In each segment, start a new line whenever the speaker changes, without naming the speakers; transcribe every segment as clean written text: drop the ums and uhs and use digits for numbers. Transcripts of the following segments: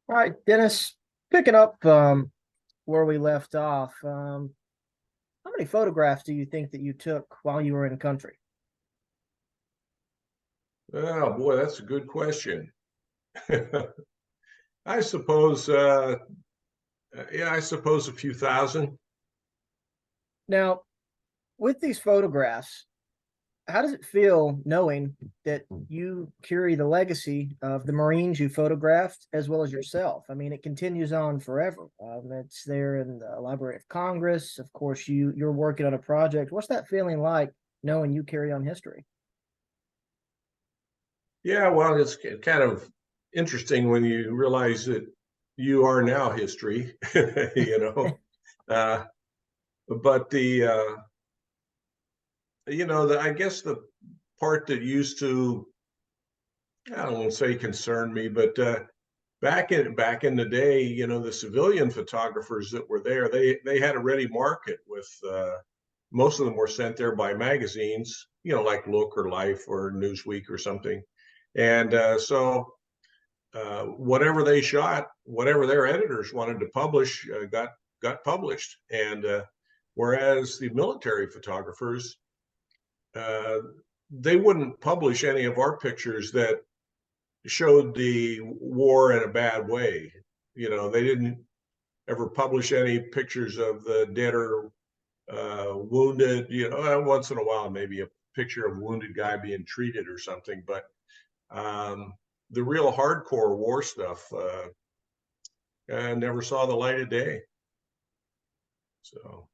All right, Dennis, picking up where we left off. How many photographs do you think that you took while you were in country?
Oh boy, that's a good question. I suppose, yeah, I suppose a few thousand.
Now, with these photographs, how does it feel knowing that you carry the legacy of the Marines you photographed as well as yourself? I mean, it continues on forever. It's there in the Library of Congress. Of course, you're working on a project. What's that feeling like knowing you carry on history?
Yeah, well, it's kind of interesting when you realize that you are now history, you know. Uh, but I guess the part that used to, I don't want to say concern me, but back in the day, the civilian photographers that were there, they had a ready market with most of them were sent there by magazines, like Look or Life or Newsweek or something. And whatever they shot, whatever their editors wanted to publish, got published. And whereas the military photographers, uh, they wouldn't publish any of our pictures that showed the war in a bad way. They didn't ever publish any pictures of the dead or wounded. Once in a while, maybe a picture of a wounded guy being treated or something. But um, the real hardcore war stuff never saw the light of day. So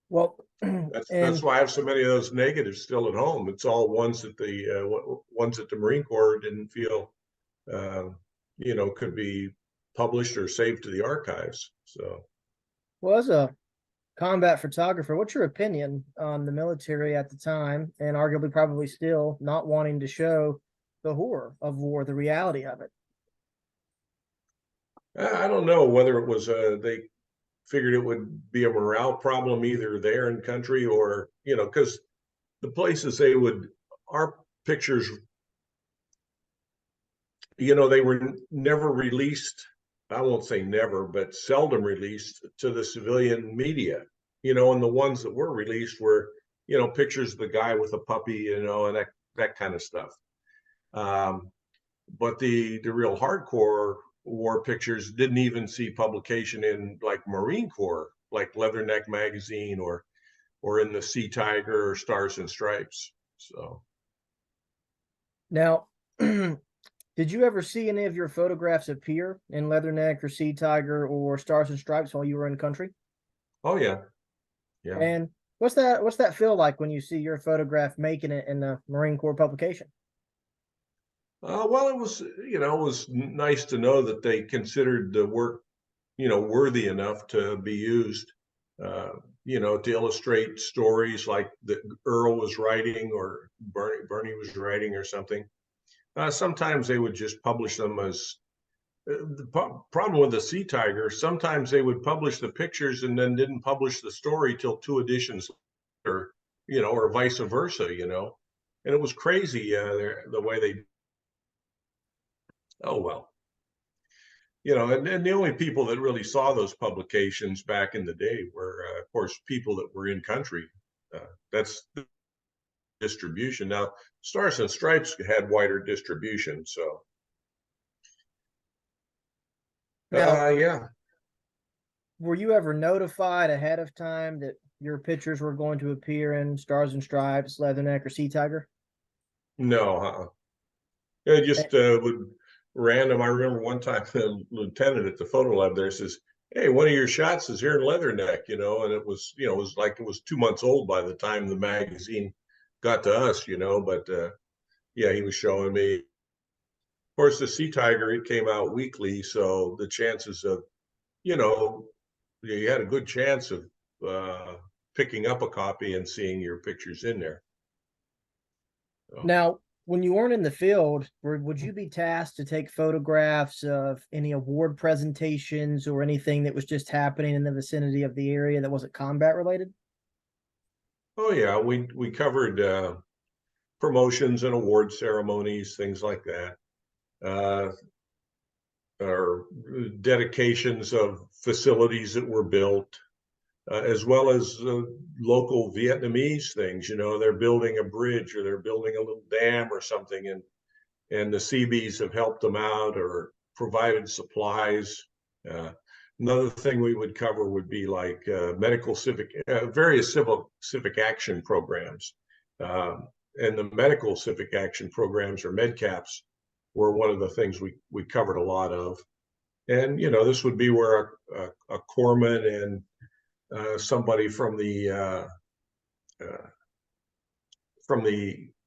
Well,
that's
and
why I have so many of those negatives still at home. It's all ones that the Marine Corps didn't feel uh, could be published or saved to the archives. So
well, as a combat photographer, what's your opinion on the military at the time, and arguably probably still not wanting to show the horror of war, the reality of it?
I don't know whether it was they figured it would be a morale problem either there in country or because the places they would our pictures they were never released. I won't say never, but seldom released to the civilian media. And the ones that were released were pictures of the guy with a puppy, and that kind of stuff. um, but the real hardcore war pictures didn't even see publication in like Marine Corps, like Leatherneck magazine or in the Sea Tiger or Stars and Stripes. So
Now, did you ever see any of your photographs appear in Leatherneck or Sea Tiger or Stars and Stripes while you were in country?
oh yeah, yeah.
And what's that feel like when you see your photograph making it in the Marine Corps publication?
Well, it was nice to know that they considered the work worthy enough to be used, uh, to illustrate stories like that Earl was writing or Bernie was writing or something. Sometimes they would just publish them as the problem with the Sea Tiger. Sometimes they would publish the pictures and then didn't publish the story till two editions later, or vice versa, and it was crazy the way they. Oh well. And the only people that really saw those publications back in the day were, of course, people that were in country. That's the distribution. Now, Stars and Stripes had wider distribution. So,
Now,
yeah,
were you ever notified ahead of time that your pictures were going to appear in Stars and Stripes, Leatherneck, or Sea Tiger?
no, it just would random. I remember one time the lieutenant at the photo lab there says, "Hey, one of your shots is here in Leatherneck," and it was like it was 2 months old by the time the magazine got to us, but yeah, he was showing me. Of course, the Sea Tiger, it came out weekly, so the chances of, you know, you had a good chance of uh, picking up a copy and seeing your pictures in there. So,
Now, when you weren't in the field, would you be tasked to take photographs of any award presentations or anything that was just happening in the vicinity of the area that wasn't combat related?
oh yeah, we covered promotions and award ceremonies, things like that. Uh, or dedications of facilities that were built, as well as local Vietnamese things. You know, they're building a bridge or they're building a little dam or something, and the Seabees have helped them out or provided supplies. Uh, Another thing we would cover would be like various civic action programs. And the medical civic action programs or MedCaps were one of the things we covered a lot of. And, you know, this would be where a corpsman and somebody from the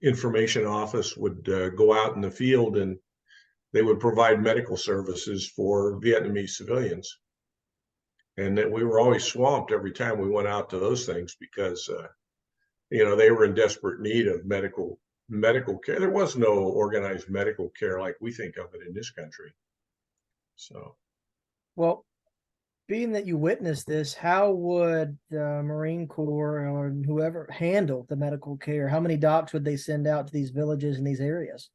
information office would go out in the field, and they would provide medical services for Vietnamese civilians. And that we were always swamped every time we went out to those things because you know, they were in desperate need of medical care. There was no organized medical care like we think of it in this country. So,
Well, being that you witnessed this, how would the Marine Corps or whoever handle the medical care? How many docs would they send out to these villages and these areas?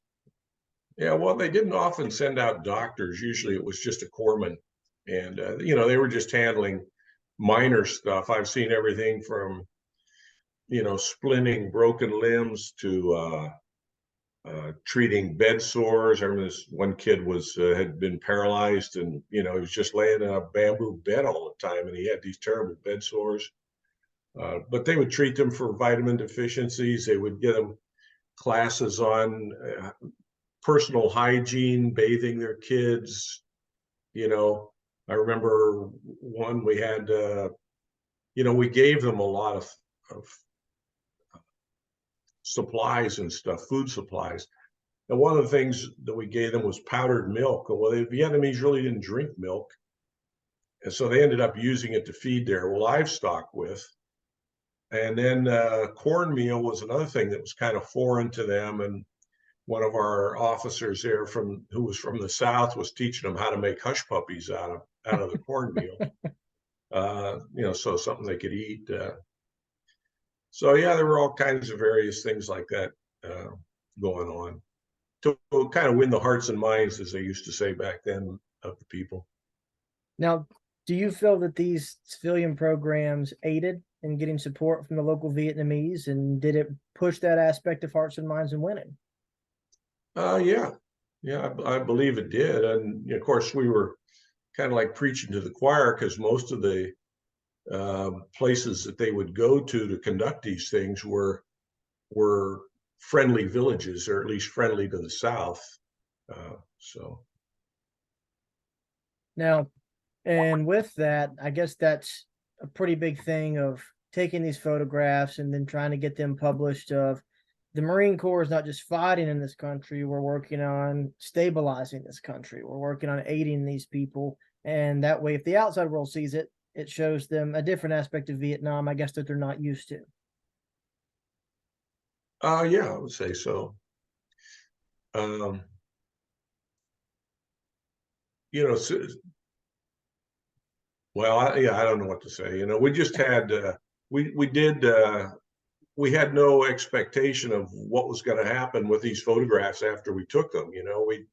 yeah, well, they didn't often send out doctors. Usually it was just a corpsman. And, you know, they were just handling minor stuff. I've seen everything from, you know, splinting broken limbs to treating bed sores. I remember this one kid had been paralyzed, and you know he was just laying in a bamboo bed all the time, and he had these terrible bed sores. But they would treat them for vitamin deficiencies. They would get them classes on personal hygiene, bathing their kids. You know, I remember one we had. You know, we gave them a lot of supplies and stuff, food supplies. And one of the things that we gave them was powdered milk. Well, the Vietnamese really didn't drink milk. And so they ended up using it to feed their livestock with. And then cornmeal was another thing that was kind of foreign to them. And one of our officers there who was from the South was teaching them how to make hush puppies out of the cornmeal. You know, so something they could eat. So yeah, there were all kinds of various things like that going on to kind of win the hearts and minds, as they used to say back then, of the people.
Now, do you feel that these civilian programs aided in getting support from the local Vietnamese, and did it push that aspect of hearts and minds and winning?
Yeah, yeah, I believe it did, and of course we were kind of like preaching to the choir because most of the places that they would go to conduct these things were friendly villages, or at least friendly to the South. So
Now, and with that, I guess that's a pretty big thing of taking these photographs and then trying to get them published of the Marine Corps is not just fighting in this country, we're working on stabilizing this country. We're working on aiding these people. And that way, if the outside world sees it, it shows them a different aspect of Vietnam, I guess, that they're not used to.
yeah, I would say so. Um, you know, well, yeah, I don't know what to say. You know, we just had we did we had no expectation of what was going to happen with these photographs after we took them. You know, we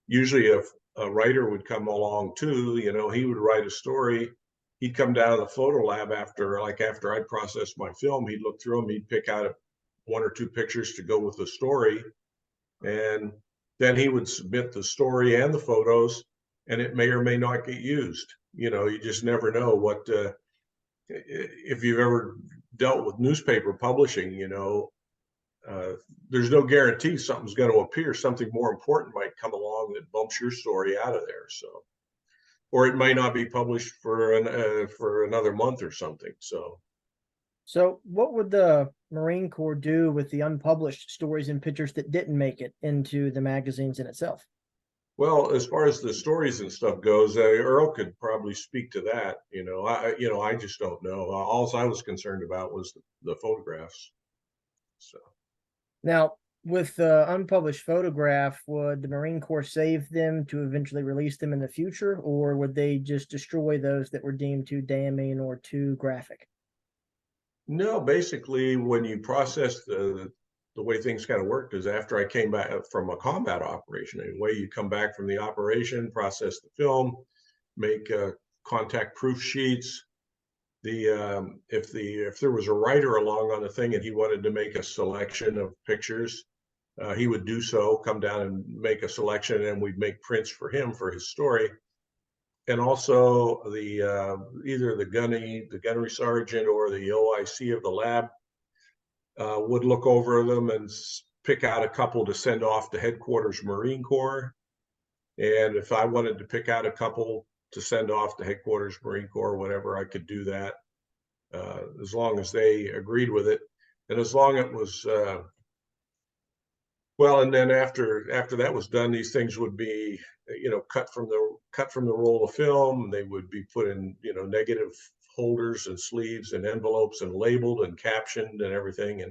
usually if a writer would come along too, you know, he would write a story. He'd come down to the photo lab after I'd processed my film. He'd look through them. He'd pick out one or two pictures to go with the story, and then he would submit the story and the photos, and it may or may not get used. You know, you just never know what. If you've ever dealt with newspaper publishing, you know, there's no guarantee something's going to appear. Something more important might come along that bumps your story out of there. So, or it might not be published for another month or something.
So, what would the Marine Corps do with the unpublished stories and pictures that didn't make it into the magazines in itself?
Well, as far as the stories and stuff goes, Earl could probably speak to that. You know, I just don't know. All I was concerned about was the photographs. So.
Now, with the unpublished photograph, would the Marine Corps save them to eventually release them in the future, or would they just destroy those that were deemed too damning or too graphic?
No, basically, when you process the way things kind of worked is after I came back from a combat operation, anyway, you come back from the operation, process the film, make contact proof sheets. If there was a writer along on the thing and he wanted to make a selection of pictures, he would do so, come down and make a selection, and we'd make prints for him for his story. And also the either the gunnery sergeant or the OIC of the lab would look over them and pick out a couple to send off to headquarters Marine Corps. And if I wanted to pick out a couple to send off to headquarters Marine Corps, whatever, I could do that, as long as they agreed with it. And as long as it was, well, and then after that was done, these things would be, cut from the roll of film. They would be put in, negative holders and sleeves and envelopes and labeled and captioned and everything.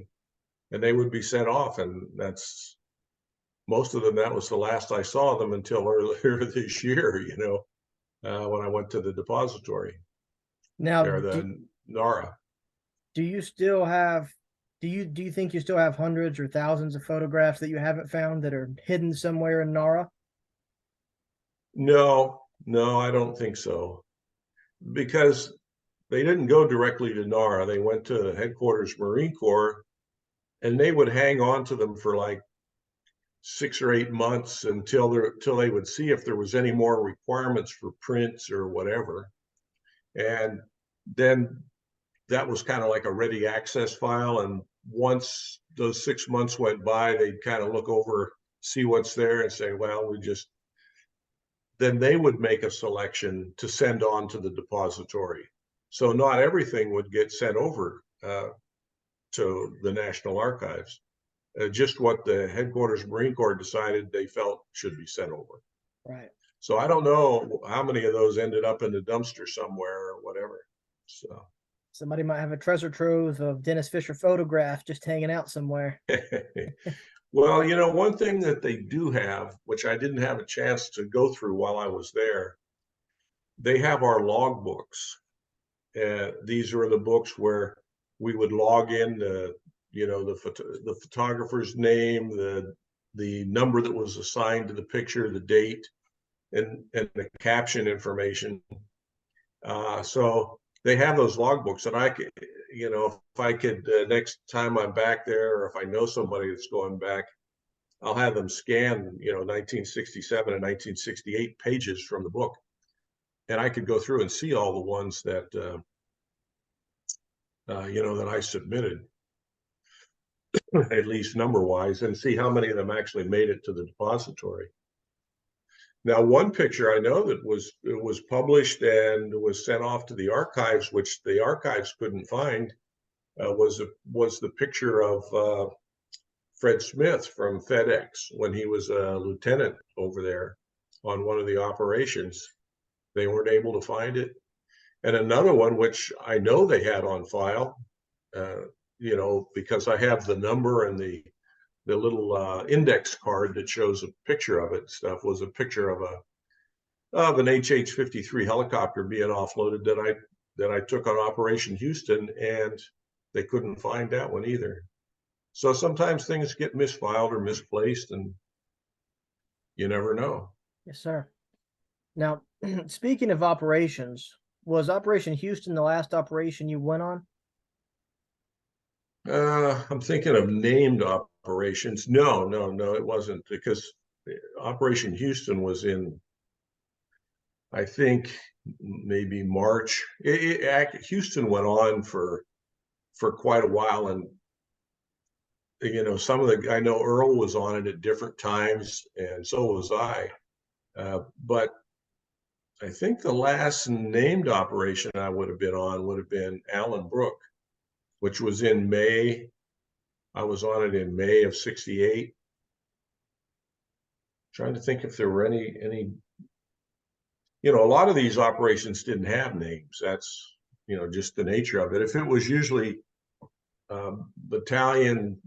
And they would be sent off. And that's most of them. That was the last I saw them until earlier this year, when I went to the depository.
Now,
or the NARA.
Do you still have, do you think you still have hundreds or thousands of photographs that you haven't found that are hidden somewhere in NARA?
No, I don't think so. Because they didn't go directly to NARA. They went to headquarters Marine Corps, and they would hang on to them for like 6 or 8 months until they would see if there was any more requirements for prints or whatever. And then that was kind of like a ready access file. And once those 6 months went by, they'd kind of look over, see what's there, and say, well, then they would make a selection to send on to the depository. So not everything would get sent over to the National Archives. Just what the headquarters Marine Corps decided they felt should be sent over.
Right.
So I don't know how many of those ended up in the dumpster somewhere or whatever. So
somebody might have a treasure trove of Dennis Fisher photographs just hanging out somewhere.
Well, one thing that they do have, which I didn't have a chance to go through while I was there, they have our log books. These are the books where we would log in the photographer's name, the number that was assigned to the picture, the date, and the caption information. So they have those logbooks, and I could, if I could, next time I'm back there, or if I know somebody that's going back, I'll have them scan, 1967 and 1968 pages from the book, and I could go through and see all the ones that, that I submitted, at least number-wise, and see how many of them actually made it to the depository. Now, one picture I know that was published and was sent off to the archives, which the archives couldn't find, was the picture of Fred Smith from FedEx when he was a lieutenant over there on one of the operations. They weren't able to find it. And another one, which I know they had on file, because I have the number and the little index card that shows a picture of it. Stuff was a picture of an HH-53 helicopter being offloaded that I took on Operation Houston, and they couldn't find that one either. So sometimes things get misfiled or misplaced, and you never know.
Yes, sir. Now, speaking of operations, was Operation Houston the last operation you went on?
I'm thinking of named operations. No, it wasn't, because Operation Houston was in, I think, maybe March. Houston went on for quite a while, and I know Earl was on it at different times, and so was I. But I think the last named operation I would have been on would have been Allen Brook, which was in May. I was on it in May of '68. Trying to think if there were any, a lot of these operations didn't have names. That's, just the nature of it. If it was usually battalion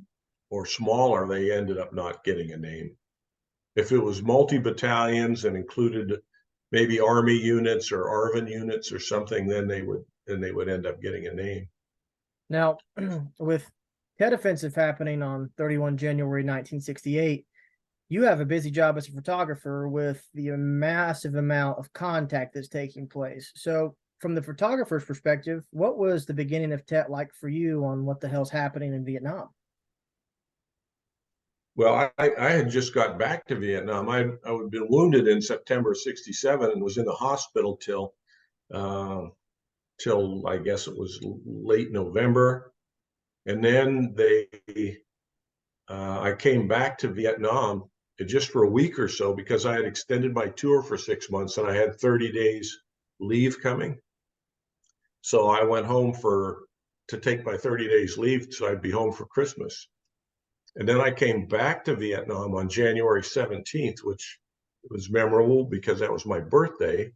or smaller, they ended up not getting a name. If it was multi-battalions and included maybe Army units or ARVN units or something, then they would end up getting a name.
Now, with Tet Offensive happening on 31 January 1968, you have a busy job as a photographer with the massive amount of contact that's taking place. So, from the photographer's perspective, what was the beginning of Tet like for you on what the hell's happening in Vietnam?
Well, I had just got back to Vietnam. I had been wounded in September '67 and was in the hospital uh, till I guess it was late November, and then I came back to Vietnam just for a week or so because I had extended my tour for 6 months and I had 30 days leave coming. So I went home to take my 30 days leave so I'd be home for Christmas. And then I came back to Vietnam on January 17th, which was memorable because that was my birthday.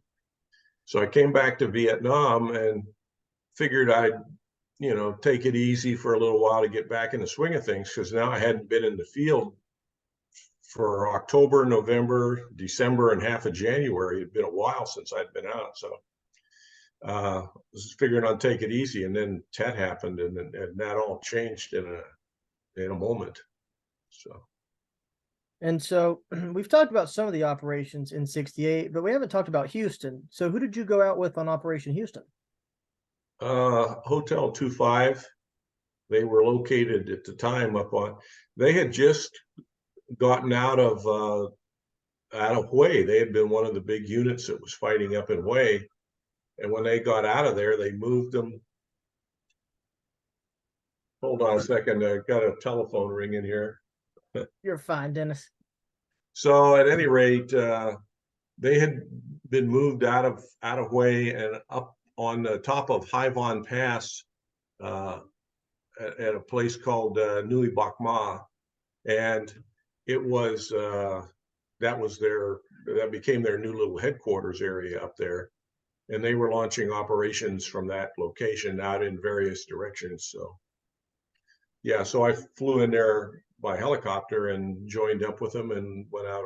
So I came back to Vietnam and figured I'd, take it easy for a little while to get back in the swing of things because now I hadn't been in the field for October, November, December, and half of January. It'd been a while since I'd been out. So was figuring I'd take it easy. And then Tet happened and that all changed in a moment. So.
And so we've talked about some of the operations in 68, but we haven't talked about Houston. So who did you go out with on Operation Houston?
Hotel 25. They were located at the time they had just gotten out of Hue. They had been one of the big units that was fighting up in Hue. And when they got out of there, they moved them. Hold on a second. I got a telephone ringing here.
You're fine, Dennis.
So at any rate, they had been moved out of Hue and up on the top of Hai Von Pass at a place called Nui Bac Ma, and it was that became their new little headquarters area up there, and they were launching operations from that location out in various directions. So yeah, so I flew in there by helicopter and joined up with them and went out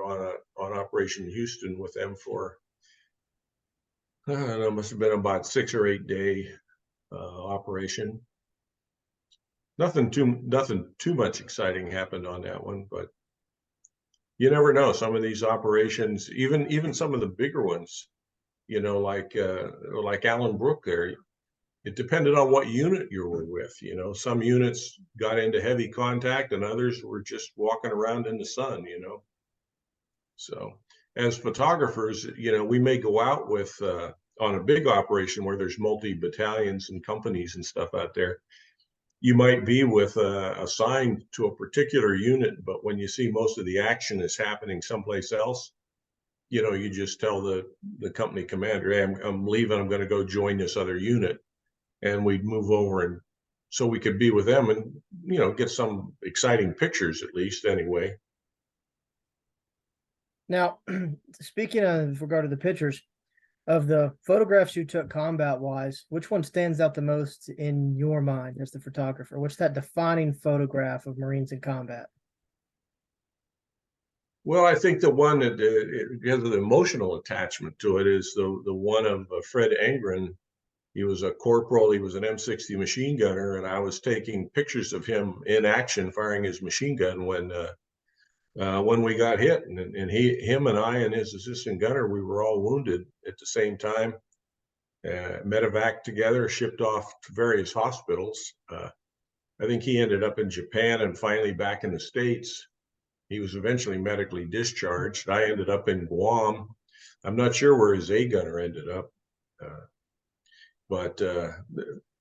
on Operation Houston with them for I don't know, must have been about 6 or 8 day operation. Nothing too much exciting happened on that one, but you never know. Some of these operations, even some of the bigger ones, like Allen Brook there, it depended on what unit you were with. Some units got into heavy contact and others were just walking around in the sun. So as photographers, we may go out with on a big operation where there's multi battalions and companies and stuff out there. You might be assigned to a particular unit, but when you see most of the action is happening someplace else, you just tell the company commander, hey, I'm leaving, I'm going to go join this other unit. And we'd move over and so we could be with them and, get some exciting pictures at least anyway.
Now, speaking of regard to the pictures, of the photographs you took combat wise, which one stands out the most in your mind as the photographer? What's that defining photograph of Marines in combat?
Well, I think the one that it has an emotional attachment to it is the one of Fred Engren. He was a corporal. He was an M60 machine gunner, and I was taking pictures of him in action, firing his machine gun when we got hit. And him and I and his assistant gunner, we were all wounded at the same time. Medevac together, shipped off to various hospitals. I think he ended up in Japan and finally back in the States. He was eventually medically discharged. I ended up in Guam. I'm not sure where his A gunner ended up, but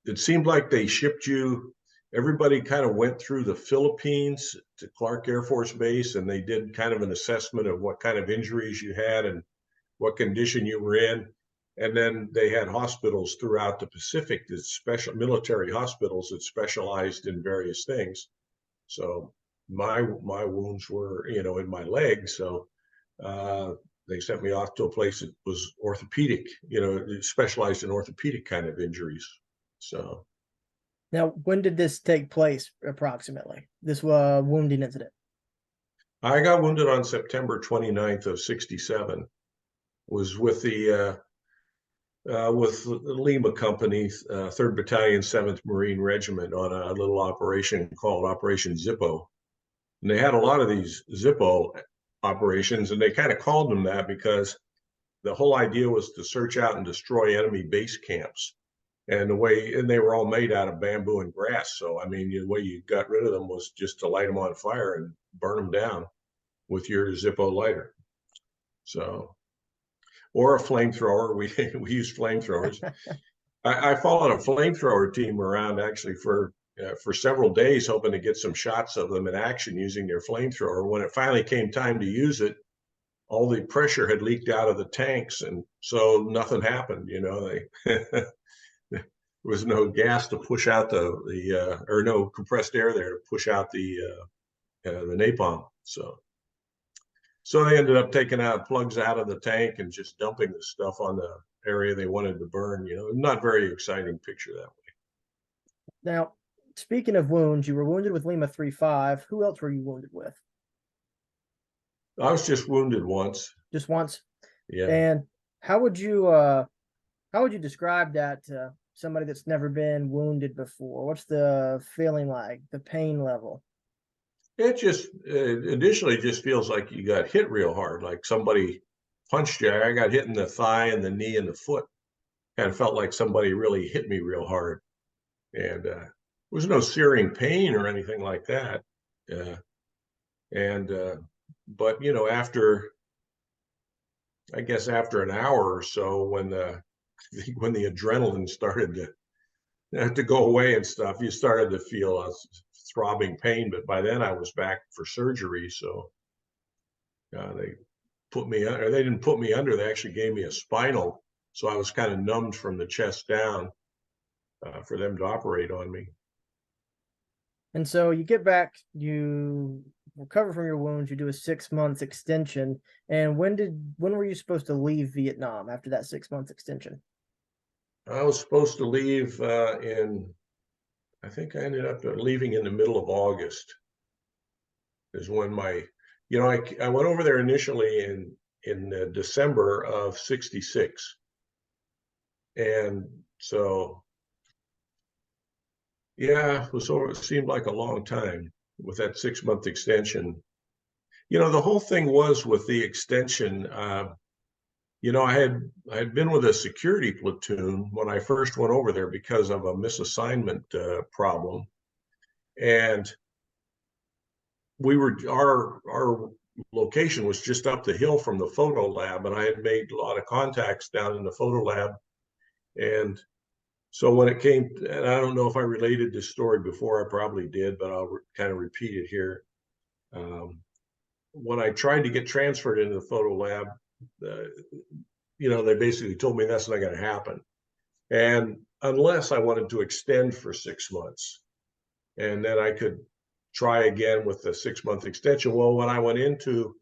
it seemed like they shipped you. Everybody kind of went through the Philippines to Clark Air Force Base, and they did kind of an assessment of what kind of injuries you had and what condition you were in. And then they had hospitals throughout the Pacific, that special military hospitals that specialized in various things. So my wounds were, in my leg. So they sent me off to a place that was orthopedic, specialized in orthopedic kind of injuries. So.
Now, when did this take place approximately, this wounding incident?
I got wounded on September 29th of '67. Was with the with the Lima Company, 3rd Battalion, 7th Marine Regiment on a little operation called Operation Zippo. And they had a lot of these Zippo operations, and they kind of called them that because the whole idea was to search out and destroy enemy base camps. And they were all made out of bamboo and grass. So, I mean, the way you got rid of them was just to light them on fire and burn them down with your Zippo lighter. So, or a flamethrower. We used flamethrowers. I followed a flamethrower team around actually for several days, hoping to get some shots of them in action using their flamethrower. When it finally came time to use it, all the pressure had leaked out of the tanks, and so nothing happened. There was no gas to push out or no compressed air there to push out the napalm. So they ended up taking out plugs out of the tank and just dumping the stuff on the area they wanted to burn. Not very exciting picture that way.
Now, speaking of wounds, you were wounded with Lima 3-5. Who else were you wounded with?
I was just wounded once.
Just once?
Yeah.
And how would you describe that to somebody that's never been wounded before? What's the feeling like, the pain level?
It just initially just feels like you got hit real hard, like somebody punched you. I got hit in the thigh and the knee and the foot. Kind of felt like somebody really hit me real hard. And there was no searing pain or anything like that. But I guess after an hour or so, when the adrenaline started to go away and stuff, you started to feel a throbbing pain. But by then I was back for surgery, so they put me under. They didn't put me under. They actually gave me a spinal, so I was kind of numbed from the chest down for them to operate on me.
And so you get back, you recover from your wounds, you do a 6-month extension. And when were you supposed to leave Vietnam after that 6-month extension?
I was supposed to leave I think I ended up leaving in the middle of August. Is when I went over there initially in December of '66, and so yeah, it seemed like a long time with that 6-month extension. The whole thing was with the extension. I had been with a security platoon when I first went over there because of a misassignment problem, and our location was just up the hill from the photo lab, and I had made a lot of contacts down in the photo lab. And so when it came, and I don't know if I related this story before, I probably did, but I'll kind of repeat it here. When I tried to get transferred into the photo lab, they basically told me that's not going to happen. And unless I wanted to extend for 6 months, and then I could try again with the 6-month extension. Well, when I went in to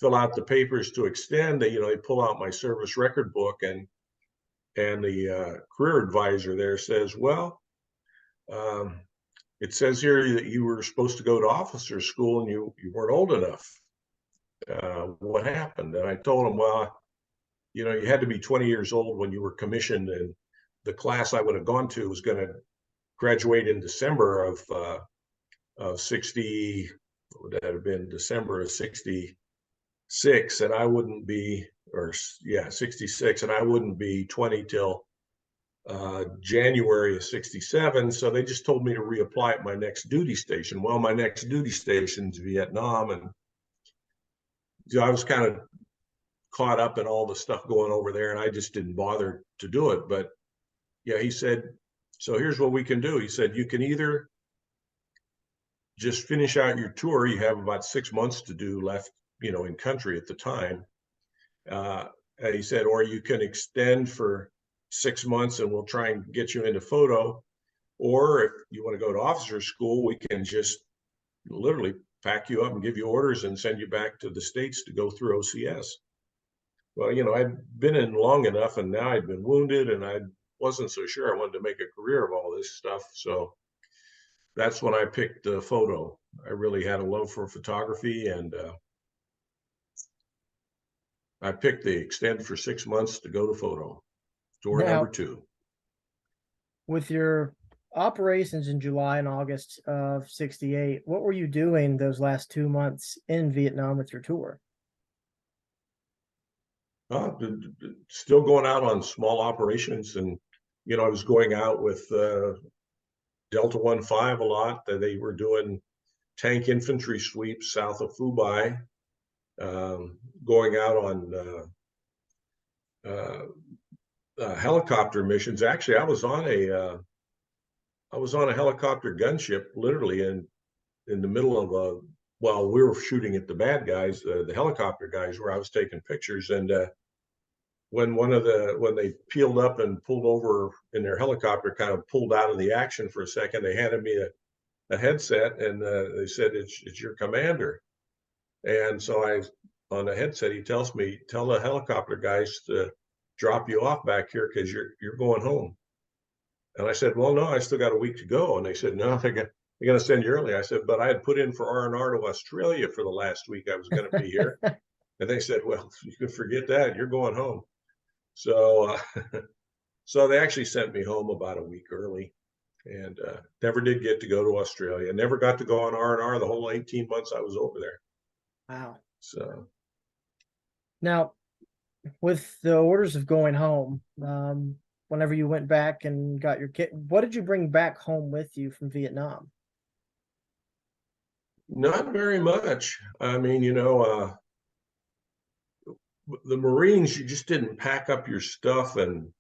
fill out the papers to extend, they pull out my service record book, and the career advisor there says, well, it says here that you were supposed to go to officer school and you weren't old enough. What happened? And I told him, well, you had to be 20 years old when you were commissioned, and the class I would have gone to was going to graduate in December of 60, what would that have been, December of 66, and I wouldn't be, 66, and I wouldn't be 20 till January of 67. So they just told me to reapply at my next duty station. Well, my next duty station's Vietnam, and I was kind of caught up in all the stuff going over there, and I just didn't bother to do it. But yeah, he said, so here's what we can do. He said, you can either just finish out your tour. You have about 6 months to do left, in country at the time. He said, or you can extend for 6 months and we'll try and get you into photo. Or if you want to go to officer school, we can just literally pack you up and give you orders and send you back to the States to go through OCS. Well, I'd been in long enough, and now I'd been wounded, and I wasn't so sure I wanted to make a career of all this stuff. So that's when I picked photo. I really had a love for photography, and I picked the extend for 6 months to go to photo. Tour number
Now,
2.
with your operations in July and August of '68, what were you doing those last 2 months in Vietnam with your tour?
Still going out on small operations, and I was going out with Delta 15 a lot. They were doing tank infantry sweeps south of Phu, going out on helicopter missions. Actually, I was on a helicopter gunship, literally in the middle of while we were shooting at the bad guys, the helicopter guys, where I was taking pictures. And when they peeled up and pulled over in their helicopter, kind of pulled out of the action for a second, they handed me a headset, and they said, it's your commander. And so on the headset, he tells me, tell the helicopter guys to drop you off back here because you're going home. And I said, well, no, I still got a week to go. And they said, no, they're going to send you early. I said, but I had put in for R&R to Australia for the last week I was going to be here. And they said, well, you can forget that. You're going home. So, so they actually sent me home about a week early, and never did get to go to Australia. Never got to go on R&R the whole 18 months I was over there.
Wow.
So
Now, with the orders of going home, whenever you went back and got your kit, what did you bring back home with you from Vietnam?
not very much. I mean, the Marines, you just didn't pack up your stuff and,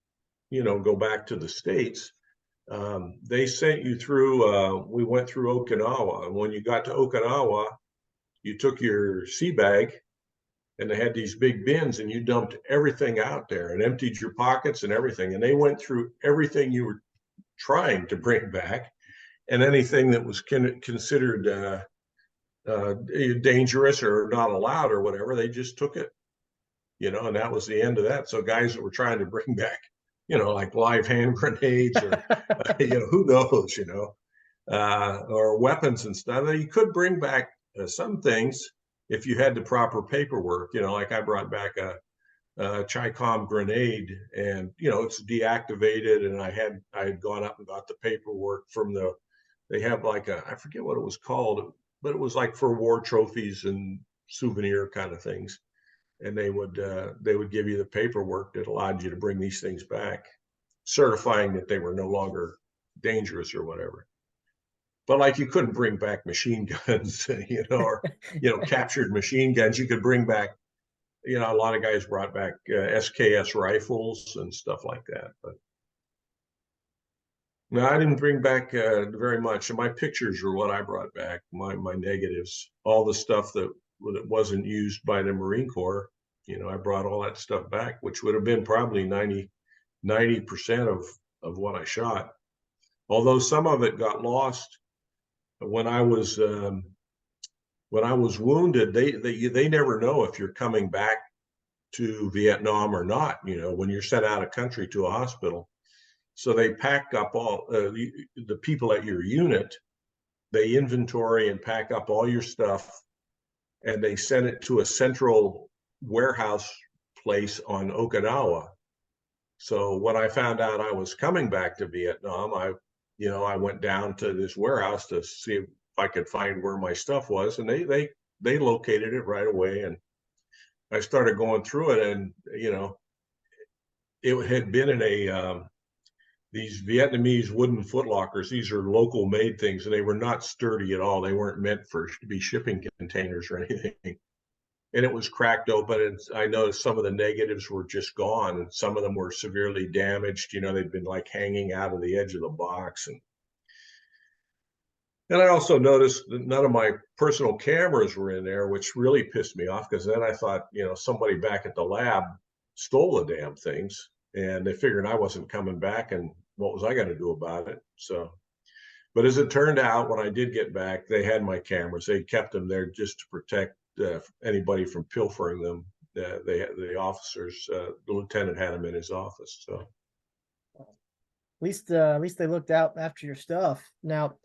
go back to the States. They sent you through, we went through Okinawa. And when you got to Okinawa, you took your sea bag, and they had these big bins, and you dumped everything out there and emptied your pockets and everything. And they went through everything you were trying to bring back, and anything that was considered dangerous or not allowed or whatever, they just took it, and that was the end of that. So guys that were trying to bring back, like live hand grenades or, who knows, or weapons and stuff. You could bring back some things if you had the proper paperwork, like I brought back a Chi-Com grenade, and it's deactivated, and I had gone up and got the paperwork from they have like I forget what it was called, but it was like for war trophies and souvenir kind of things. And they would give you the paperwork that allowed you to bring these things back, certifying that they were no longer dangerous or whatever. But like, you couldn't bring back machine guns, or captured machine guns. You could bring back, a lot of guys brought back SKS rifles and stuff like that. But no, I didn't bring back very much. And my pictures are what I brought back. My negatives, all the stuff that wasn't used by the Marine Corps. I brought all that stuff back, which would have been probably 90% of what I shot. Although some of it got lost when I was wounded. They never know if you're coming back to Vietnam or not, when you're sent out of country to a hospital. So they pack up all the people at your unit. They inventory and pack up all your stuff, and they send it to a central warehouse place on Okinawa. So when I found out I was coming back to Vietnam, I went down to this warehouse to see if I could find where my stuff was, and they located it right away. And I started going through it, and it had been in these Vietnamese wooden footlockers. These are local made things, and they were not sturdy at all. They weren't meant to be shipping containers or anything. And it was cracked open, and I noticed some of the negatives were just gone, and some of them were severely damaged. They'd been like hanging out of the edge of the box. And I also noticed that none of my personal cameras were in there, which really pissed me off, because then I thought, somebody back at the lab stole the damn things, and they figured I wasn't coming back, and what was I going to do about it? So, but as it turned out, when I did get back, they had my cameras. They kept them there just to protect anybody from pilfering them. The officers, the lieutenant had them in his office. So
At least they looked out after your stuff. Now,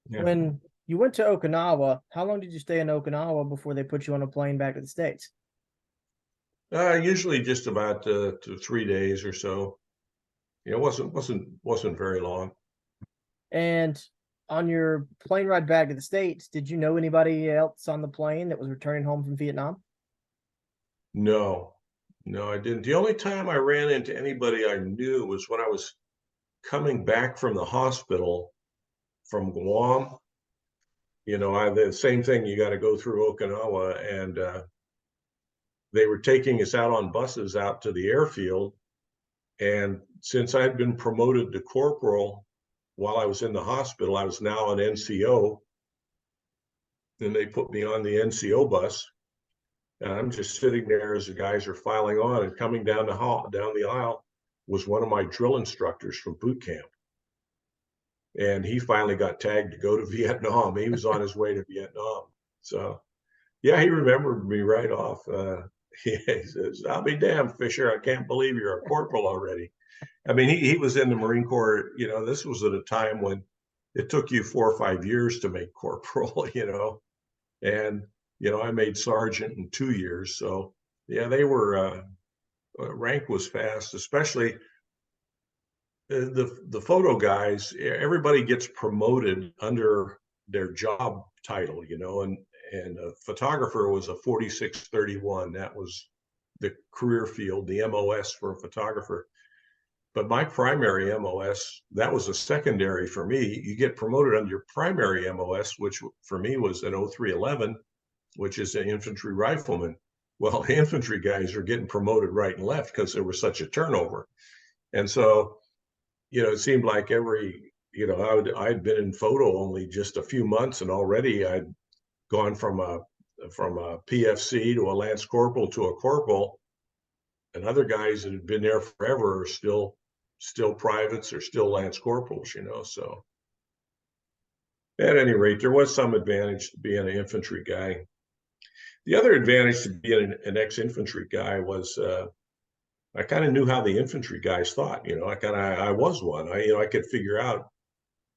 yeah.
when you went to Okinawa, how long did you stay in Okinawa before they put you on a plane back to the States?
Usually just about 3 days or so. It wasn't very long.
And on your plane ride back to the States, did you know anybody else on the plane that was returning home from Vietnam?
No, no, I didn't. The only time I ran into anybody I knew was when I was coming back from the hospital from Guam. The same thing. You got to go through Okinawa, and they were taking us out on buses out to the airfield. And since I'd been promoted to corporal while I was in the hospital, I was now an NCO. And they put me on the NCO bus. And I'm just sitting there as the guys are filing on, and coming down the aisle was one of my drill instructors from boot camp. And he finally got tagged to go to Vietnam. He was on his way to Vietnam. So, yeah, he remembered me right off. He says, "I'll be damned, Fisher. I can't believe you're a corporal already." I mean, he was in the Marine Corps. This was at a time when it took you 4 or 5 years to make corporal, and, I made sergeant in 2 years. So, yeah, they were, rank was fast, especially the photo guys. Everybody gets promoted under their job title, and a photographer was a 4631. That was the career field, the MOS for a photographer. But my primary MOS, that was a secondary for me. You get promoted under your primary MOS, which for me was an 0311, which is an infantry rifleman. Well, infantry guys are getting promoted right and left because there was such a turnover. And so, it seemed like I'd been in photo only just a few months, and already I'd gone from a PFC to a lance corporal to a corporal, and other guys that had been there forever are still privates or still lance corporals, So at any rate, there was some advantage to being an infantry guy. The other advantage to being an ex-infantry guy was I kind of knew how the infantry guys thought. I was one. I could figure out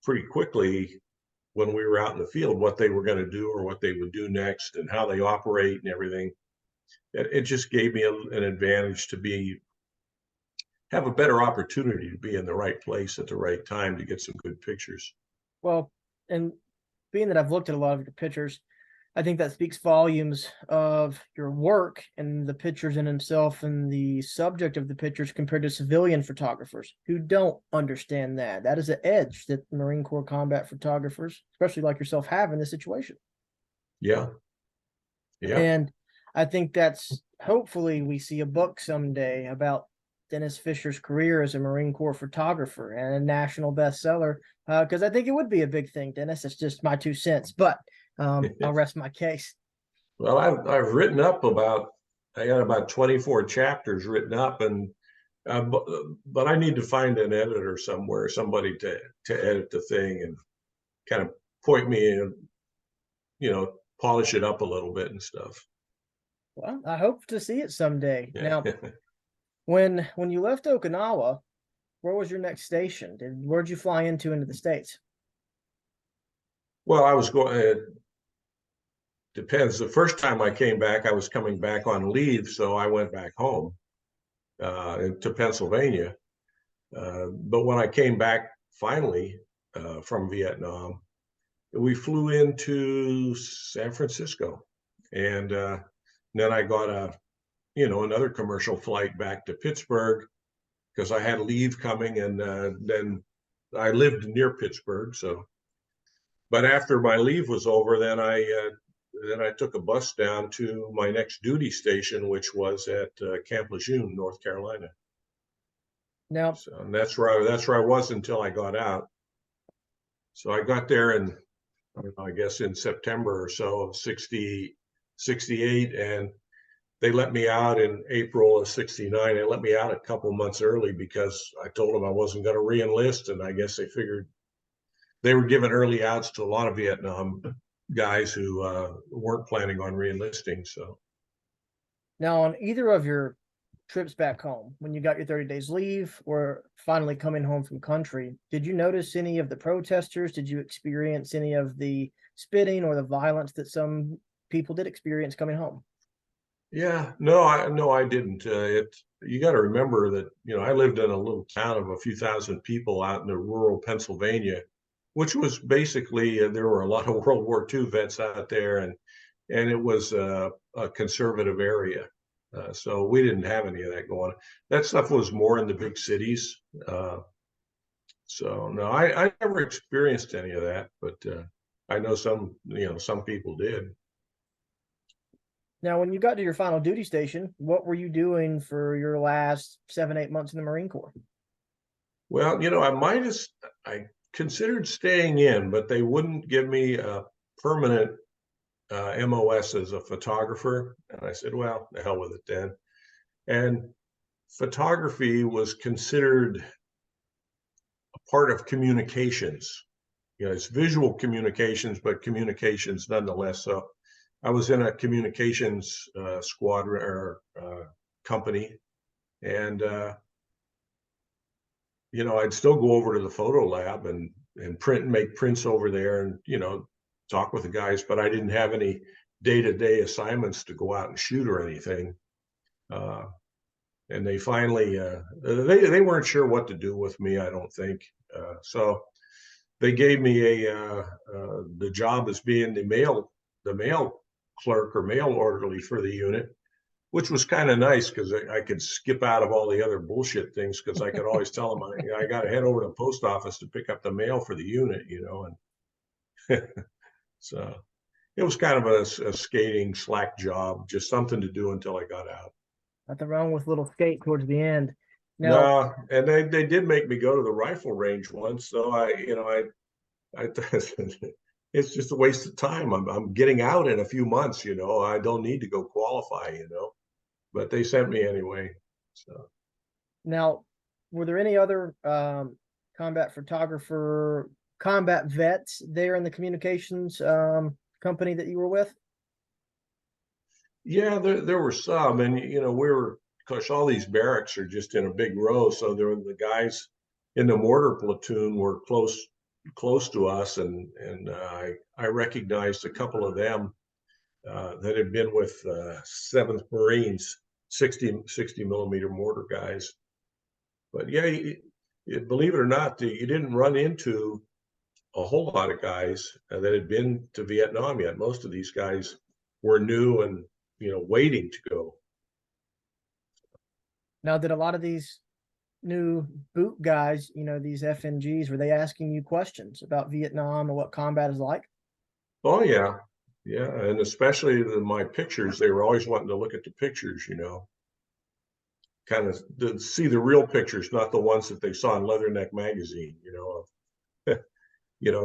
pretty quickly when we were out in the field what they were going to do or what they would do next and how they operate and everything. It just gave me an advantage to have a better opportunity to be in the right place at the right time to get some good pictures.
Well, and being that I've looked at a lot of your pictures, I think that speaks volumes of your work and the pictures in himself and the subject of the pictures compared to civilian photographers who don't understand that. That is an edge that Marine Corps combat photographers, especially like yourself, have in this situation.
Yeah. Yeah.
And I think that's hopefully we see a book someday about Dennis Fisher's career as a Marine Corps photographer and a national bestseller, because I think it would be a big thing, Dennis. It's just my 2 cents, but I'll rest my case.
Well, I've written up I got about 24 chapters written up, and but I need to find an editor somewhere, somebody to edit the thing and kind of point me and polish it up a little bit and stuff.
Well, I hope to see it someday.
Yeah.
Now, when you left Okinawa, where was your next station? Where'd you fly into the States?
Well, I was going. It depends. The first time I came back, I was coming back on leave, so I went back home to Pennsylvania. But when I came back finally from Vietnam, we flew into San Francisco, and then I got another commercial flight back to Pittsburgh because I had leave coming, and then I lived near Pittsburgh. So, but after my leave was over, then I took a bus down to my next duty station, which was at Camp Lejeune, North Carolina.
Now,
So, and that's where I was until I got out. So I got there in, I guess in September or so of 68, and they let me out in April of 69. They let me out a couple months early because I told them I wasn't going to re-enlist, and I guess they figured they were giving early outs to a lot of Vietnam guys who weren't planning on re-enlisting. So
now on either of your trips back home, when you got your 30 days leave or finally coming home from country, did you notice any of the protesters? Did you experience any of the spitting or the violence that some people did experience coming home?
yeah, no, I didn't. you got to remember that, I lived in a little town of a few thousand people out in the rural Pennsylvania, which was basically, there were a lot of World War II vets out there, and it was a conservative area. So we didn't have any of that going on. That stuff was more in the big cities. So no, I never experienced any of that, but I know some people did.
Now, when you got to your final duty station, what were you doing for your last 7, 8 months in the Marine Corps?
Well, I considered staying in, but they wouldn't give me a permanent MOS as a photographer. And I said, well, the hell with it then. And photography was considered a part of communications. It's visual communications, but communications nonetheless. So I was in a communications squadron or company, and I'd still go over to the photo lab and print and make prints over there, and talk with the guys, but I didn't have any day-to-day assignments to go out and shoot or anything. And they finally they weren't sure what to do with me, I don't think. So they gave me the job as being the mail clerk or mail orderly for the unit, which was kind of nice because I could skip out of all the other bullshit things, because I could always tell them I got to head over to the post office to pick up the mail for the unit, and so it was kind of a skating slack job, just something to do until I got out.
Nothing wrong with a little skate towards the end. Now,
No, and they did make me go to the rifle range once, so I it's just a waste of time. I'm getting out in a few months, I don't need to go qualify, but they sent me anyway. So
now, were there any other combat vets there in the communications company that you were with?
yeah, there were some, and of course, all these barracks are just in a big row, so there were the guys in the mortar platoon were close to us, and I recognized a couple of them that had been with 7th Marines, 60 millimeter mortar guys. But yeah, believe it or not, you didn't run into a whole lot of guys that had been to Vietnam yet. Most of these guys were new and waiting to go.
Now, did a lot of these new boot guys, these FNGs, were they asking you questions about Vietnam and what combat is like?
Oh yeah, yeah, and especially my pictures. They were always wanting to look at the pictures, kind of to see the real pictures, not the ones that they saw in Leatherneck magazine.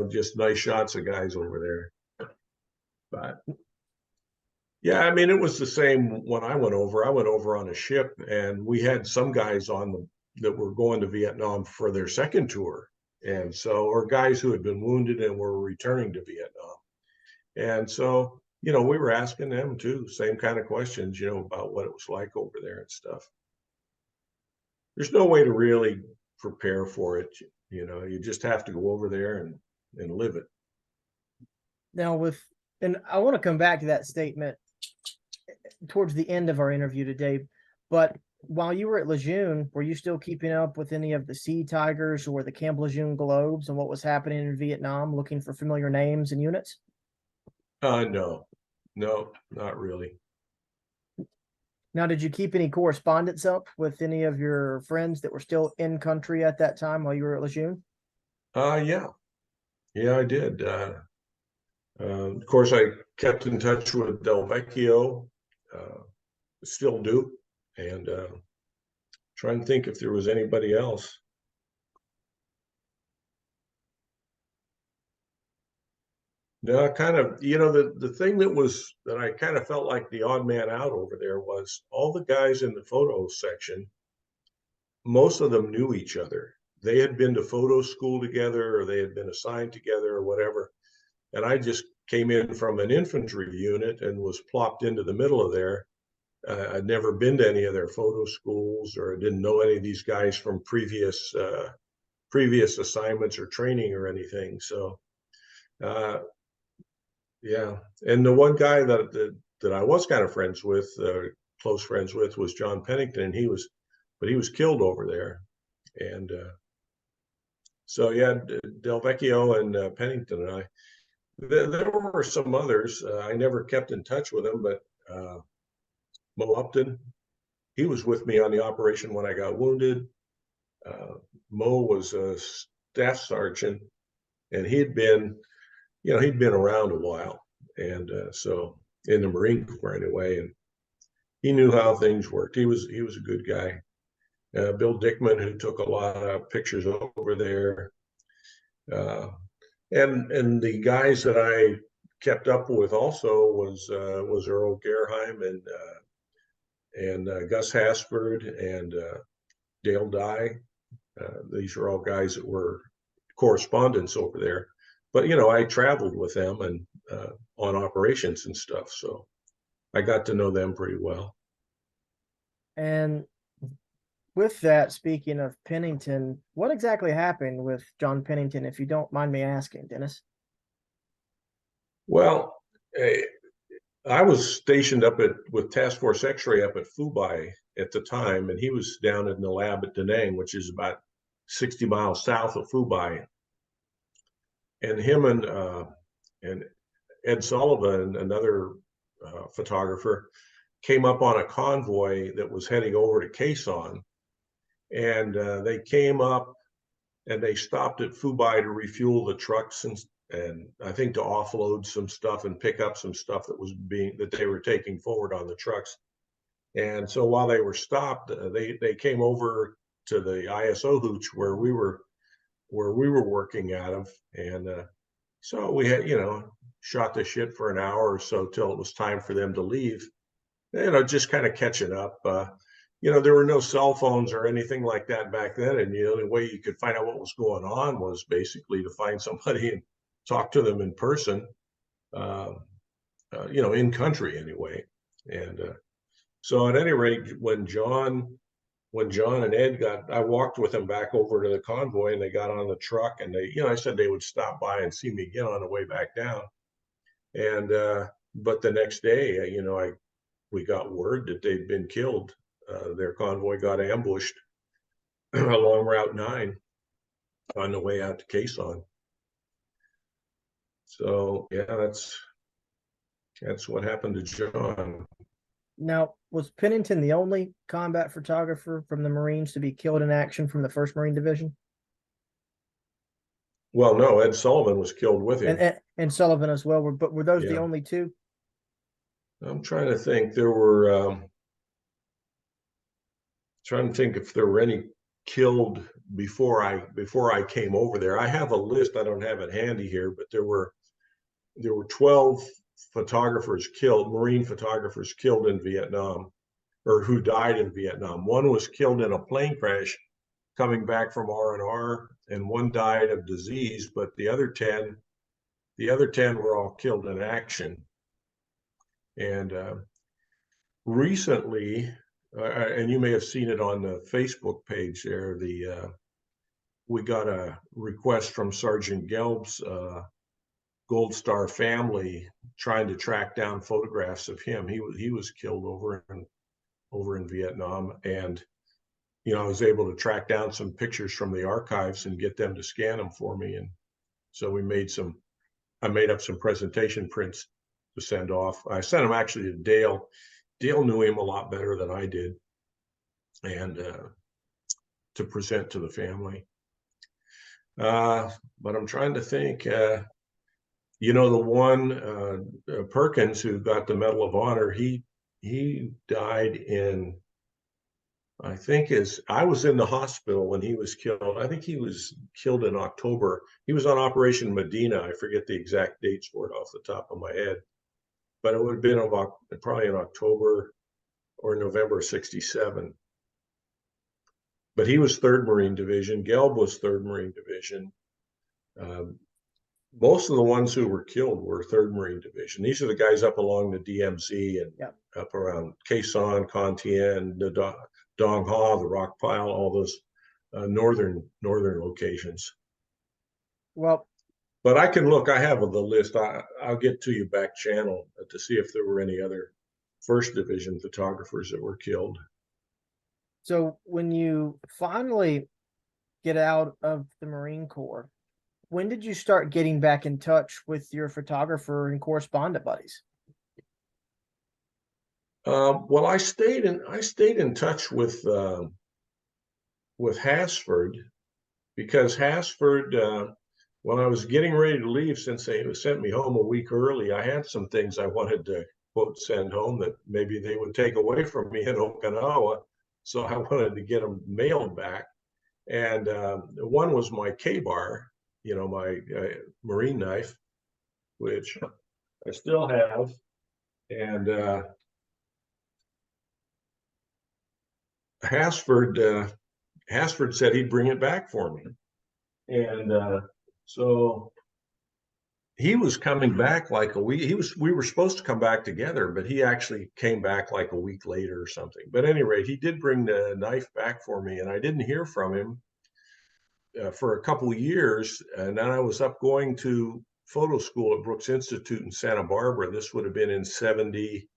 Just nice shots of guys over there. But yeah, I mean, it was the same when I went over. I went over on a ship, and we had some guys that were going to Vietnam for their second tour, and so, or guys who had been wounded and were returning to Vietnam. And so, we were asking them too, same kind of questions, about what it was like over there and stuff. There's no way to really prepare for it. You just have to go over there and live it.
Now, and I want to come back to that statement towards the end of our interview today, but while you were at Lejeune, were you still keeping up with any of the Sea Tigers or the Camp Lejeune Globes and what was happening in Vietnam, looking for familiar names and units?
No, not really.
Now, did you keep any correspondence up with any of your friends that were still in country at that time while you were at Lejeune?
Yeah, I did. Of course, I kept in touch with Del Vecchio, still do, and trying to think if there was anybody else. No, kind of, the thing that I kind of felt like the odd man out over there was all the guys in the photo section, most of them knew each other. They had been to photo school together, or they had been assigned together, or whatever. And I just came in from an infantry unit and was plopped into the middle of there. I'd never been to any of their photo schools, or I didn't know any of these guys from previous assignments or training or anything. So yeah, and the one guy that I was kind of close friends with, was John Pennington. And he was but he was killed over there. And so yeah, Del Vecchio and Pennington and I. There were some others. I never kept in touch with them, but Mo Upton, he was with me on the operation when I got wounded. Mo was a staff sergeant, and he'd been around a while, and so in the Marine Corps anyway, and he knew how things worked. He was a good guy. Bill Dickman, who took a lot of pictures over there, and the guys that I kept up with also was Earl Gerheim and Gus Hasford and Dale Dye. These are all guys that were correspondents over there. But I traveled with them and on operations and stuff, so I got to know them pretty well.
And with that, speaking of Pennington, what exactly happened with John Pennington, if you don't mind me asking, Dennis?
Well, I was stationed with Task Force X-ray up at Fubai at the time, and he was down in the lab at Da Nang, which is about 60 miles south of Fubai. And him and Ed Sullivan, another photographer, came up on a convoy that was heading over to Quezon, and they came up and they stopped at Fubai to refuel the trucks and I think to offload some stuff and pick up some stuff that they were taking forward on the trucks. And so while they were stopped, they came over to the ISO hooch where we were working out of, and so we had shot the shit for an hour or so till it was time for them to leave. Just kind of catching up. There were no cell phones or anything like that back then, and the only way you could find out what was going on was basically to find somebody and talk to them in person, in country anyway. And so at any rate, when John and Ed I walked with them back over to the convoy, and they got on the truck, and I said they would stop by and see me again on the way back down. And but the next day, we got word that they'd been killed. Their convoy got ambushed along Route 9 on the way out to Quezon. So yeah, that's what happened to John.
Now, was Pennington the only combat photographer from the Marines to be killed in action from the 1st Marine Division?
Well, no, Ed Sullivan was killed with him.
And Sullivan as well. But were those the
Yeah.
only two?
I'm trying to think. There were trying to think if there were any killed before I came over there. I have a list. I don't have it handy here, but there were 12 photographers killed, Marine photographers killed in Vietnam, or who died in Vietnam. One was killed in a plane crash coming back from R&R, and one died of disease, but the other 10 were all killed in action. And recently, and you may have seen it on the Facebook page there, we got a request from Sergeant Gelb's Gold Star family trying to track down photographs of him. He was killed over in Vietnam, and I was able to track down some pictures from the archives and get them to scan them for me, and so I made up some presentation prints to send off. I sent them actually to Dale. Dale knew him a lot better than I did, and to present to the family. But I'm trying to think. The one Perkins who got the Medal of Honor, he died in, I think I was in the hospital when he was killed. I think he was killed in October. He was on Operation Medina. I forget the exact dates for it off the top of my head, but it would have been probably in October or November '67. But he was 3rd Marine Division. Gelb was 3rd Marine Division. Most of the ones who were killed were 3rd Marine Division. These are the guys up along the DMZ and up around Quezon, Contien, the Dong Ha, the Rock Pile, all those northern locations.
Well,
but I can look. I have the list. I'll get to you back channel to see if there were any other 1st Division photographers that were killed.
So when you finally get out of the Marine Corps, when did you start getting back in touch with your photographer and correspondent buddies?
Well, I stayed in touch with Hasford because Hasford, when I was getting ready to leave, since they sent me home a week early, I had some things I wanted to quote send home that maybe they would take away from me in Okinawa. So I wanted to get them mailed back. And one was my K-bar, my marine knife, which I still have. And Hasford, Hasford said he'd bring it back for me. And so he was coming back like a week. We were supposed to come back together, but he actually came back like a week later or something. But at any rate, he did bring the knife back for me, and I didn't hear from him for a couple of years. And then I was up going to photo school at Brooks Institute in Santa Barbara. This would have been in 73.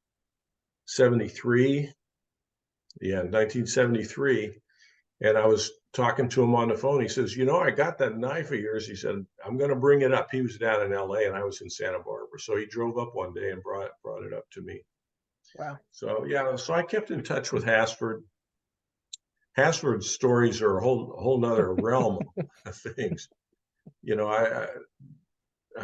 Yeah, 1973. And I was talking to him on the phone. He says, I got that knife of yours. He said, I'm going to bring it up. He was down in LA and I was in Santa Barbara. So he drove up one day and brought it up to me.
Wow.
So, yeah, so I kept in touch with Hasford. Hasford's stories are a whole nother realm of things. I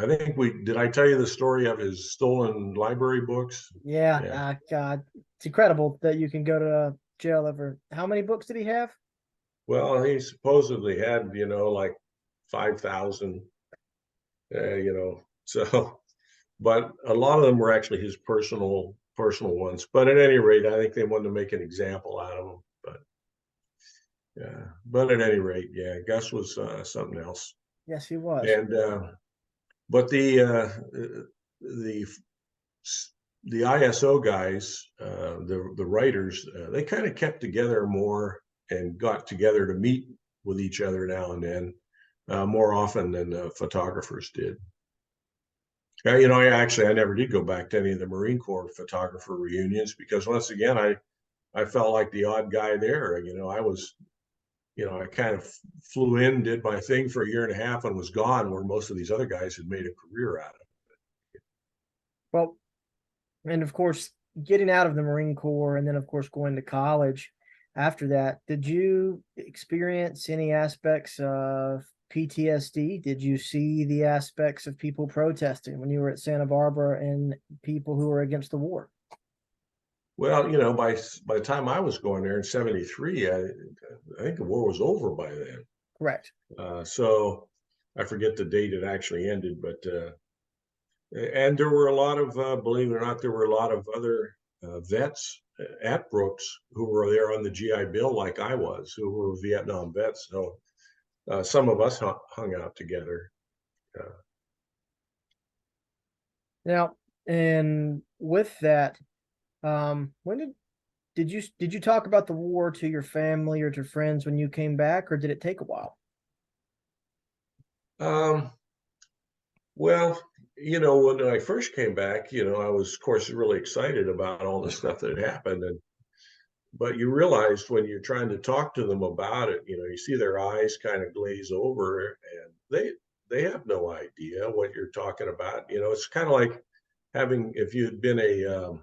think did I tell you the story of his stolen library books?
Yeah,
Yeah.
God, it's incredible that you can go to jail over. How many books did he have?
Well, he supposedly had, like 5,000, so, but a lot of them were actually his personal ones. But at any rate, I think they wanted to make an example out of him. But yeah, but at any rate, yeah, Gus was something else.
Yes, he was.
And but the the ISO guys, the writers, they kind of kept together more and got together to meet with each other now and then, more often than the photographers did. I never did go back to any of the Marine Corps photographer reunions because once again, I felt like the odd guy there. I kind of flew in, did my thing for a year and a half, and was gone. Where most of these other guys had made a career out of it.
Well, and of course, getting out of the Marine Corps and then, of course, going to college after that, did you experience any aspects of PTSD? Did you see the aspects of people protesting when you were at Santa Barbara and people who were against the war?
Well, by the time I was going there in '73, I think the war was over by then.
Correct.
So I forget the date it actually ended, but and there were a lot of, believe it or not, there were a lot of other vets at Brooks who were there on the GI Bill, like I was, who were Vietnam vets. So some of us hung out together.
Now, and with that, when did you talk about the war to your family or to friends when you came back, or did it take a while?
Um, well, when I first came back, I was, of course, really excited about all the stuff that had happened, but you realized when you're trying to talk to them about it, you see their eyes kind of glaze over, and they have no idea what you're talking about. It's kind of like having if you'd been in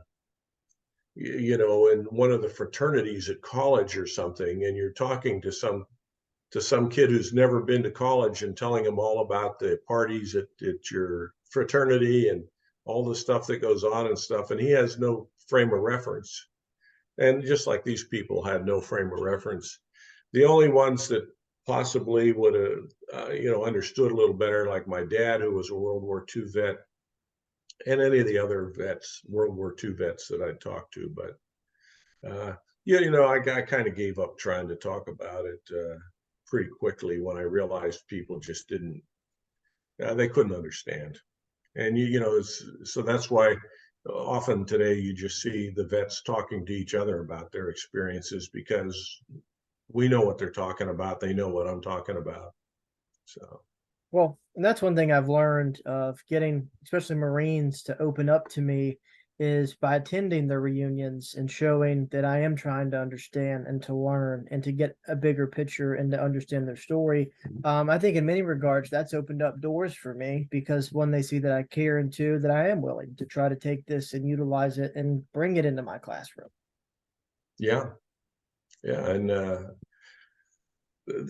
one of the fraternities at college or something, and you're talking to some kid who's never been to college and telling him all about the parties at your fraternity and all the stuff that goes on and stuff, and he has no frame of reference. And just like these people had no frame of reference, the only ones that possibly would have, understood a little better, like my dad, who was a World War II vet, and any of the other vets, World War II vets that I talked to. But yeah, I kind of gave up trying to talk about it pretty quickly when I realized people just didn't, they couldn't understand. And so that's why often today you just see the vets talking to each other about their experiences because we know what they're talking about. They know what I'm talking about. So,
Well, and that's one thing I've learned of getting, especially Marines, to open up to me is by attending the reunions and showing that I am trying to understand and to learn and to get a bigger picture and to understand their story. I think in many regards that's opened up doors for me because one, they see that I care, and two, that I am willing to try to take this and utilize it and bring it into my classroom.
Yeah, yeah, and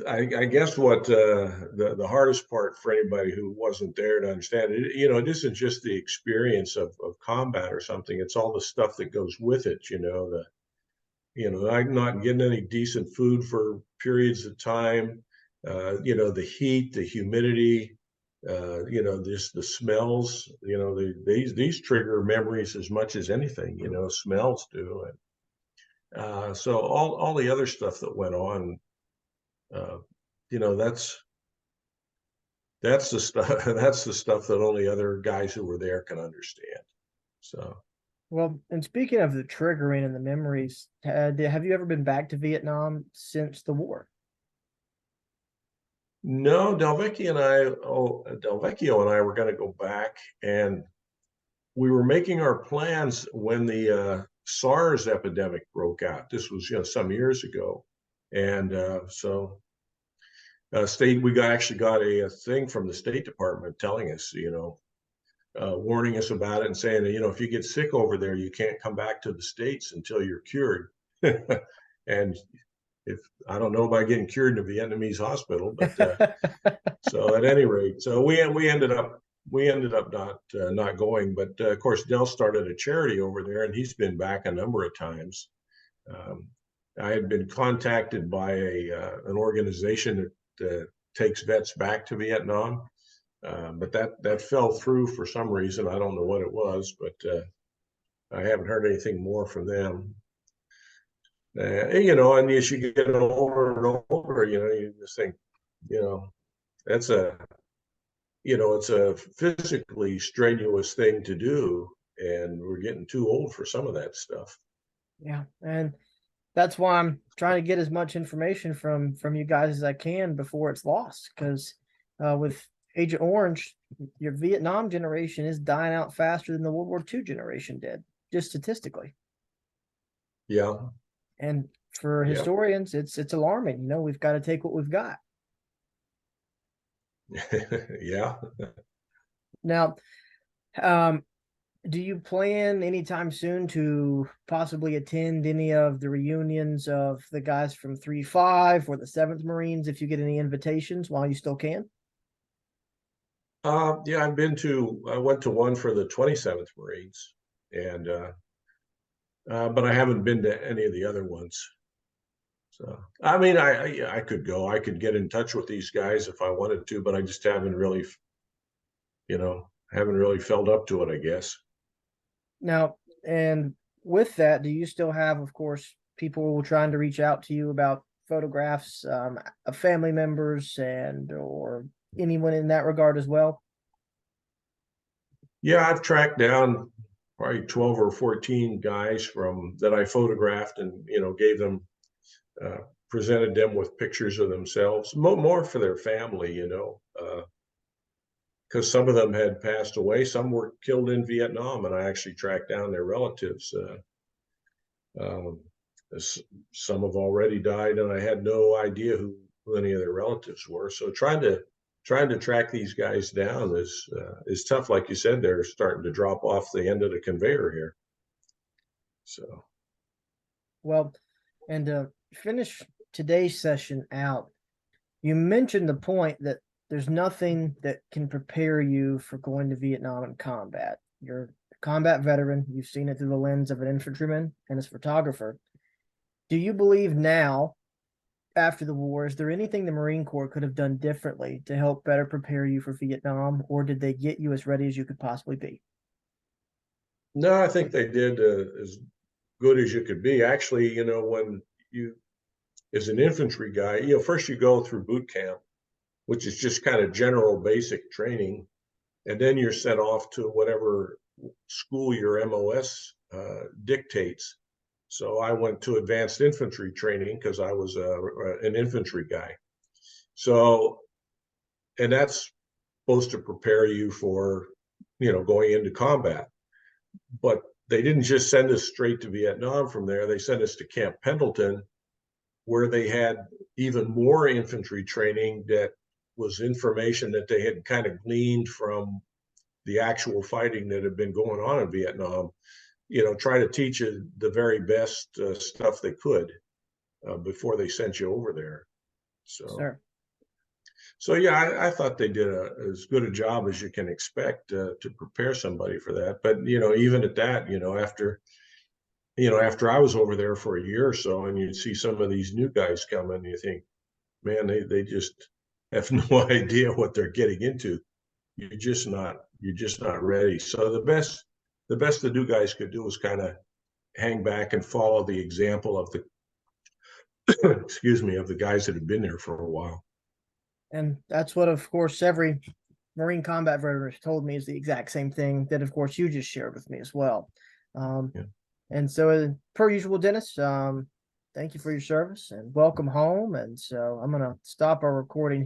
I guess what the hardest part for anybody who wasn't there to understand it, it isn't just the experience of combat or something. It's all the stuff that goes with it. I'm not getting any decent food for periods of time. The heat, the humidity, just the smells. These trigger memories as much as anything. Smells do, and so all the other stuff that went on. Uh, you know, that's the stuff that's the stuff that only other guys who were there can understand. So
Well, and speaking of the triggering and the memories, have you ever been back to Vietnam since the war?
no, Delvecchio and I were going to go back, and we were making our plans when the SARS epidemic broke out. This was some years ago, and so actually got a thing from the State Department telling us, warning us about it and saying that, if you get sick over there, you can't come back to the States until you're cured. And if I don't know about getting cured in a Vietnamese hospital, but so at any rate, so we ended up not going. But of course, Dell started a charity over there, and he's been back a number of times. Um, I had been contacted by an organization that takes vets back to Vietnam, but that fell through for some reason. I don't know what it was, but I haven't heard anything more from them. And as you get older and older, you just think, you know, that's it's a physically strenuous thing to do, and we're getting too old for some of that stuff.
Yeah, and that's why I'm trying to get as much information from you guys as I can before it's lost. Because with Agent Orange, your Vietnam generation is dying out faster than the World War II generation did, just statistically.
Yeah,
And for
yeah,
historians, it's alarming. We've got to take what we've got.
yeah.
Now, um, do you plan anytime soon to possibly attend any of the reunions of the guys from 3-5 or the 7th Marines if you get any invitations while you still can?
Yeah, I went to one for the 27th Marines, and but I haven't been to any of the other ones. So, I mean, I could go. I could get in touch with these guys if I wanted to, but I just haven't really felt up to it, I guess.
Now, and with that, do you still have, of course, people trying to reach out to you about photographs of family members and or anyone in that regard as well?
Yeah, I've tracked down probably 12 or 14 guys from that I photographed, and gave them uh, presented them with pictures of themselves, more for their family, because some of them had passed away. Some were killed in Vietnam, and I actually tracked down their relatives. Um, some have already died, and I had no idea who any of their relatives were. So trying to track these guys down is tough. Like you said, they're starting to drop off the end of the conveyor here. So
Well, and to finish today's session out, you mentioned the point that there's nothing that can prepare you for going to Vietnam in combat. You're a combat veteran. You've seen it through the lens of an infantryman and as a photographer. Do you believe now, after the war, is there anything the Marine Corps could have done differently to help better prepare you for Vietnam, or did they get you as ready as you could possibly be?
no, I think they did as good as you could be. Actually, when you as an infantry guy, first you go through boot camp, which is just kind of general basic training, and then you're sent off to whatever school your MOS dictates. So I went to advanced infantry training because I was an infantry guy. So, and that's supposed to prepare you for, going into combat. But they didn't just send us straight to Vietnam from there. They sent us to Camp Pendleton, where they had even more infantry training that was information that they had kind of gleaned from the actual fighting that had been going on in Vietnam. Try to teach you the very best stuff they could before they sent you over there. So,
Sir.
so yeah, I thought they did as good a job as you can expect to prepare somebody for that. But even at that, after I was over there for a year or so, and you see some of these new guys come in, you think, man, they just have no idea what they're getting into. You're just not ready. So the best the new guys could do was kind of hang back and follow the example of the excuse me, of the guys that have been there for a while.
And that's what, of course, every Marine combat veteran has told me is the exact same thing that, of course, you just shared with me as well.
Yeah.
And so, per usual, Dennis, thank you for your service and welcome home. And so I'm going to stop our recording